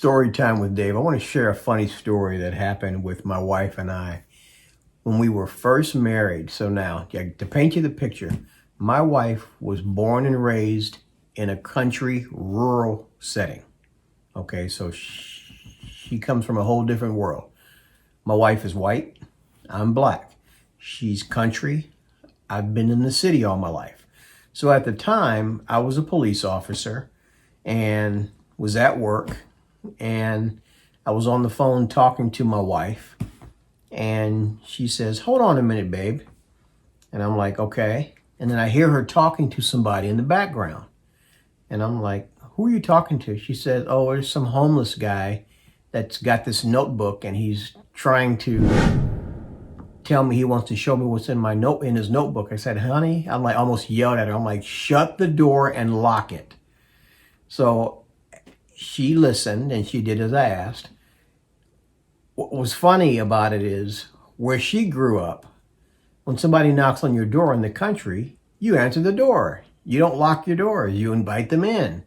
Story time with Dave. I want to share a funny story that happened with my wife and I when we were first married. So now, to paint you the picture, my wife was born and raised in a country, rural setting. Okay, so she comes from a whole different world. My wife is white, I'm black. She's country, I've been in the city all my life. So at the time, I was a police officer and was at work, and I was on the phone talking to my wife, and she says, "Hold on a minute, babe." And I'm like, "Okay." And then I hear her talking to somebody in the background. And I'm like, "Who are you talking to?" She said, "Oh, there's some homeless guy that's got this notebook, and he's trying to tell me he wants to show me what's in his notebook." I said, "Honey," I'm like, almost yelled at her. I'm like, "Shut the door and lock it." So she listened and she did as I asked. What was funny about it is where she grew up, when somebody knocks on your door in the country, you answer the door. You don't lock your doors, you invite them in.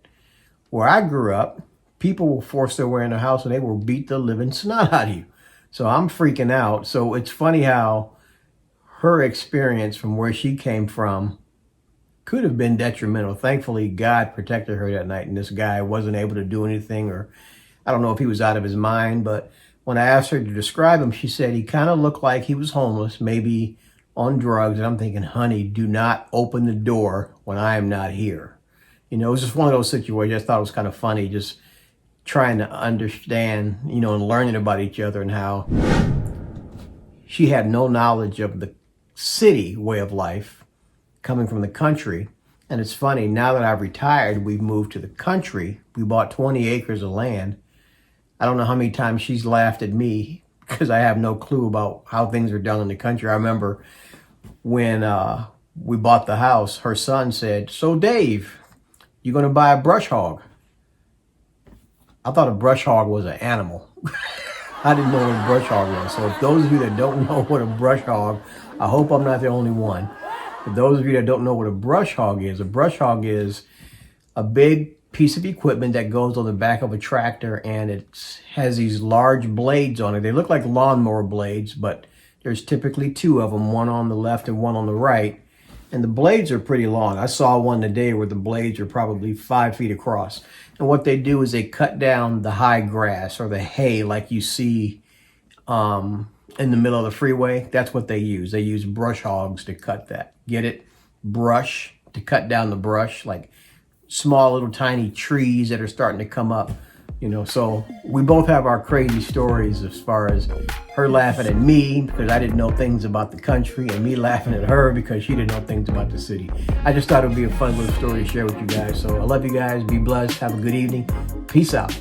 Where I grew up, people will force their way in the house and they will beat the living snot out of you. So I'm freaking out. So it's funny how her experience from where she came from could have been detrimental. Thankfully, God protected her that night, and this guy wasn't able to do anything, or I don't know if he was out of his mind, but when I asked her to describe him, she said he kind of looked like he was homeless, maybe on drugs. And I'm thinking, honey, do not open the door when I am not here. You know, it was just one of those situations. I thought it was kind of funny, just trying to understand, you know, and learning about each other, and how she had no knowledge of the city way of life, coming from the country. And it's funny, now that I've retired, we've moved to the country. We bought 20 acres of land. I don't know how many times she's laughed at me because I have no clue about how things are done in the country. I remember when we bought the house, her son said, "So Dave, you gonna buy a brush hog?" I thought a brush hog was an animal. I didn't know what a brush hog was. So if those of you that don't know what a brush hog, I hope I'm not the only one. For those of you that don't know what a brush hog is a big piece of equipment that goes on the back of a tractor, and it has these large blades on it. They look like lawnmower blades, but there's typically two of them, one on the left and one on the right. And the blades are pretty long. I saw one today where the blades are probably 5 feet across. And what they do is they cut down the high grass or the hay like you see in the middle of the freeway. That's what they use. They use brush hogs to cut that. Get it? Brush, to cut down the brush, like small little tiny trees that are starting to come up. You know, so we both have our crazy stories, as far as her laughing at me because I didn't know things about the country, and me laughing at her because she didn't know things about the city. I just thought it would be a fun little story to share with you guys. So I love you guys. Be blessed. Have a good evening. Peace out.